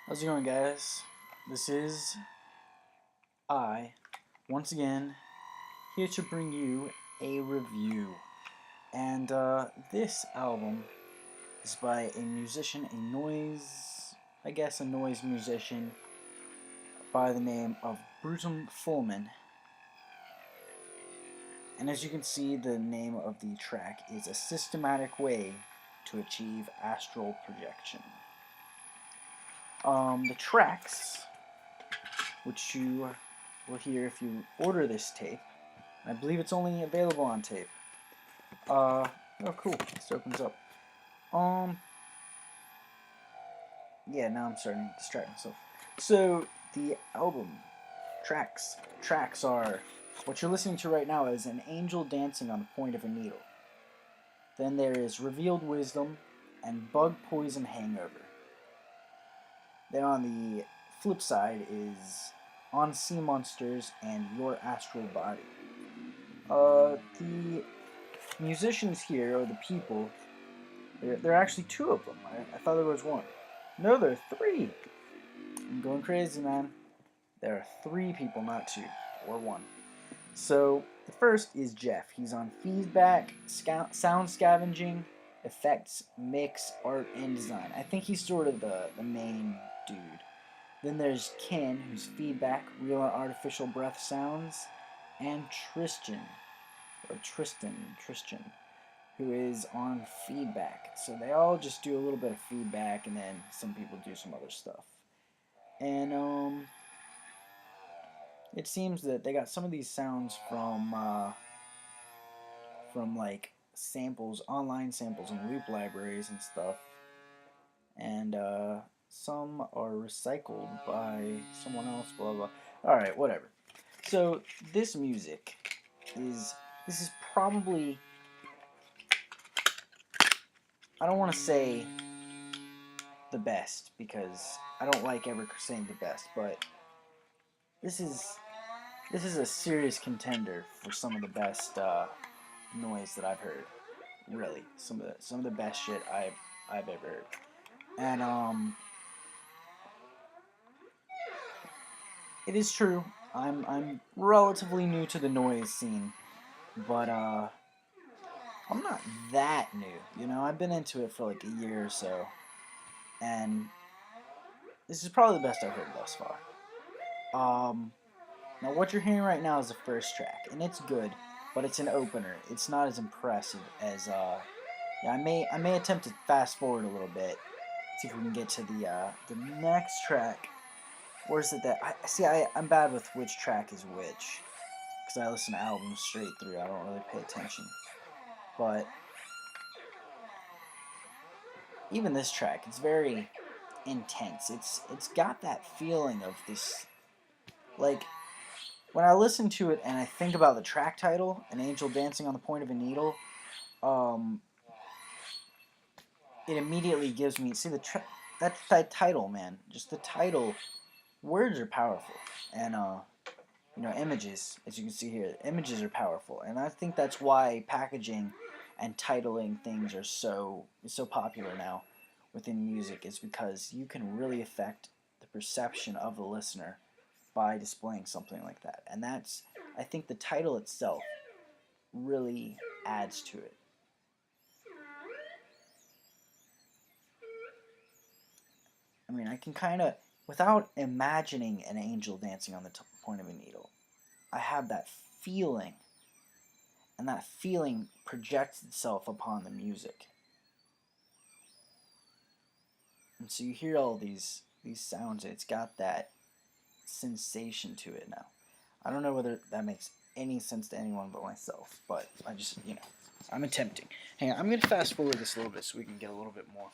How's it going, guys? This is I, once again, here to bring you a review. And this album is by a musician, a noise musician by the name of Brutum Fulmen. And as you can see, the name of the track is A Systematic Way to Achieve Astral Projection. The tracks, which you will hear if you order this tape. I believe it's only available on tape. Oh cool, this opens up. Yeah, now I'm starting to distract myself. So, the album tracks are, what you're listening to right now is An Angel Dancing on the Point of a Needle. Then there is Revealed Wisdom and Bug Poison Hangover. Then on the flip side is On Sea Monsters and Your Astral Body. The musicians here, or the people, there are actually two of them. I thought there was one. No, there are three. I'm going crazy, man. There are three people, not two, or one. So, the first is Jeff. He's on feedback, sound scavenging, effects, mix, art, and design. I think he's sort of the main dude. Then there's Ken, who's feedback, real and artificial breath sounds, and Tristan, who is on feedback. So they all just do a little bit of feedback, and then some people do some other stuff. And it seems that they got some of these sounds from like samples, online samples and loop libraries and stuff. And some are recycled by someone else, blah blah. Alright, whatever. So this music is probably, I don't want to say the best because I don't like ever saying the best, but this is a serious contender for some of the best noise that I've heard. Really, some of the best shit I've ever heard. And it is true. I'm relatively new to the noise scene, but I'm not that new. You know, I've been into it for like a year or so, and this is probably the best I've heard thus far. Now what you're hearing right now is the first track, and it's good, but it's an opener. It's not as impressive as yeah, I may attempt to fast forward a little bit, see if we can get to the next track. Or is it that I'm bad with which track is which, because I listen to albums straight through. I don't really pay attention. But even this track, it's very intense. It's got that feeling of this, like, when I listen to it and I think about the track title, An Angel Dancing on the Point of a Needle, it immediately gives me, see, that title, man, just the title, words are powerful, and images, as you can see here, images are powerful, and I think that's why packaging and titling things are so popular now within music, is because you can really affect the perception of the listener by displaying something like that. And that's, I think the title itself really adds to it. I mean, I can kind of, without imagining an angel dancing on the point of a needle, I have that feeling, and that feeling projects itself upon the music. And so you hear all these sounds, and it's got that sensation to it now. I don't know whether that makes any sense to anyone but myself, but I just, I'm attempting. Hang on, I'm going to fast forward this a little bit so we can get a little bit more.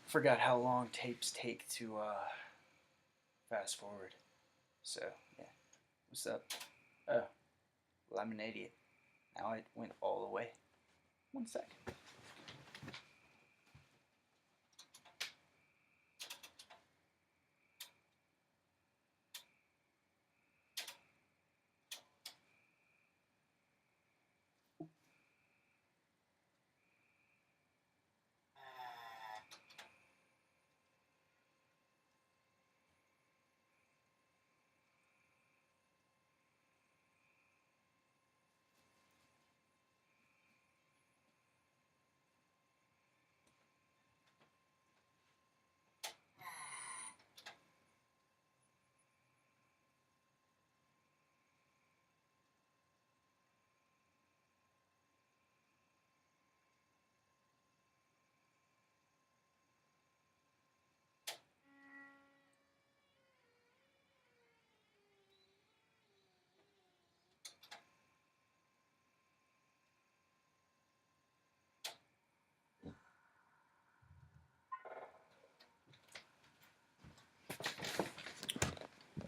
Forgot how long tapes take to fast forward. So, yeah. What's up? Oh, well, I'm an idiot. Now it went all the way. 1 sec.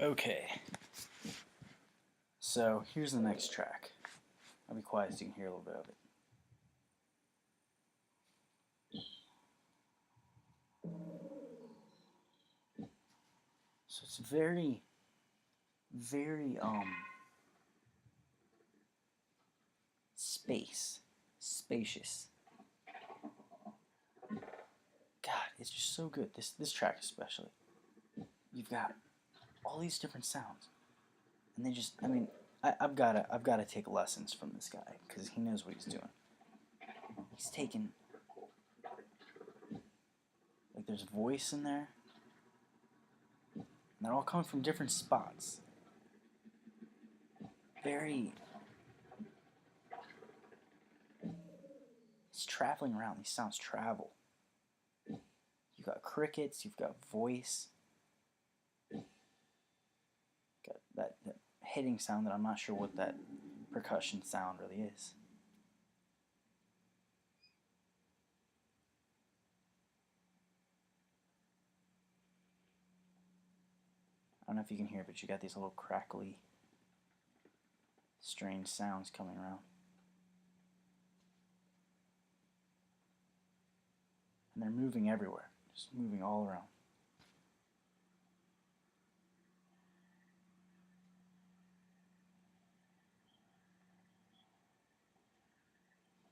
Okay. So here's the next track. I'll be quiet so you can hear a little bit of it. So it's very, very spacious. God, it's just so good. This track especially. You've got all these different sounds, and they just, I mean, I've gotta take lessons from this guy because he knows what he's doing. He's taking, like, there's voice in there, and they're all coming from different spots. Very, it's traveling around. These sounds travel. You've got crickets. You've got voice. Got that hitting sound that I'm not sure what that percussion sound really is. I don't know if you can hear, but you got these little crackly, strange sounds coming around. And they're moving everywhere, just moving all around.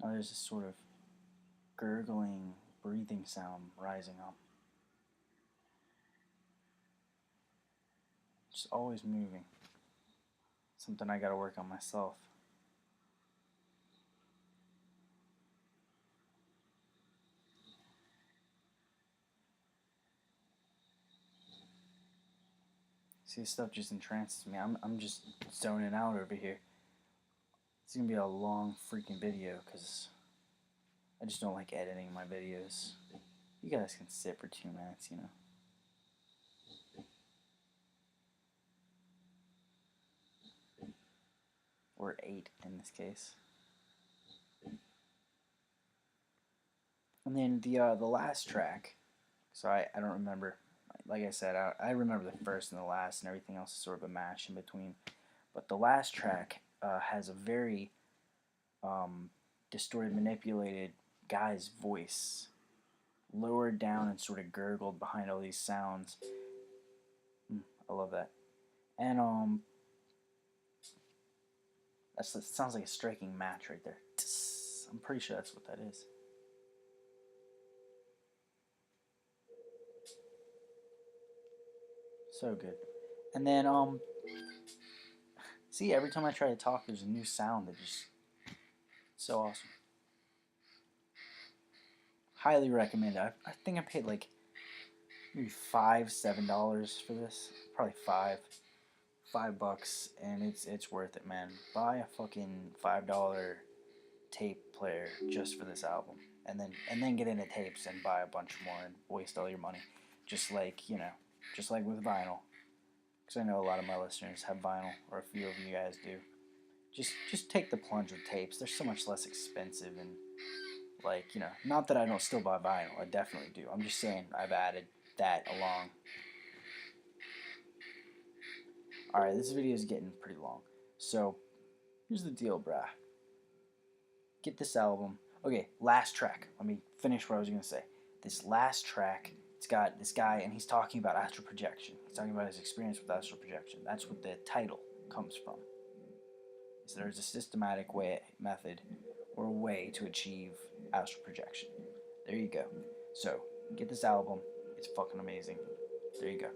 Now there's this sort of gurgling, breathing sound rising up. Just always moving. Something I gotta work on myself. See, this stuff just entrances me. I'm just zoning out over here. It's gonna be a long freaking video because I just don't like editing my videos. You guys can sit for 2 minutes, you know. Or 8 in this case. And then the last track, so I don't remember. Like I said, I remember the first and the last, and everything else is sort of a mash in between. But the last track has a very distorted, manipulated guy's voice, lowered down and sort of gurgled behind all these sounds. I love that. And that sounds like a striking match right there. I'm pretty sure that's what that is. So good. And then see, every time I try to talk, there's a new sound that just so awesome. Highly recommend it. I think I paid like maybe $5, $7 for this. Probably $5, and it's worth it, man. Buy a fucking $5 tape player just for this album, and then get into tapes and buy a bunch more and waste all your money, just like just like with vinyl. Because I know a lot of my listeners have vinyl, or a few of you guys do. Just take the plunge with tapes. They're so much less expensive, and like not that I don't still buy vinyl. I definitely do. I'm just saying I've added that along. Alright, this video is getting pretty long. So, here's the deal, brah. Get this album. Okay, last track. Let me finish what I was going to say. This last track, it's got this guy, and he's talking about astral projection. He's talking about his experience with astral projection. That's what the title comes from. So there's a systematic method or a way to achieve astral projection. There you go. So, get this album. It's fucking amazing. There you go.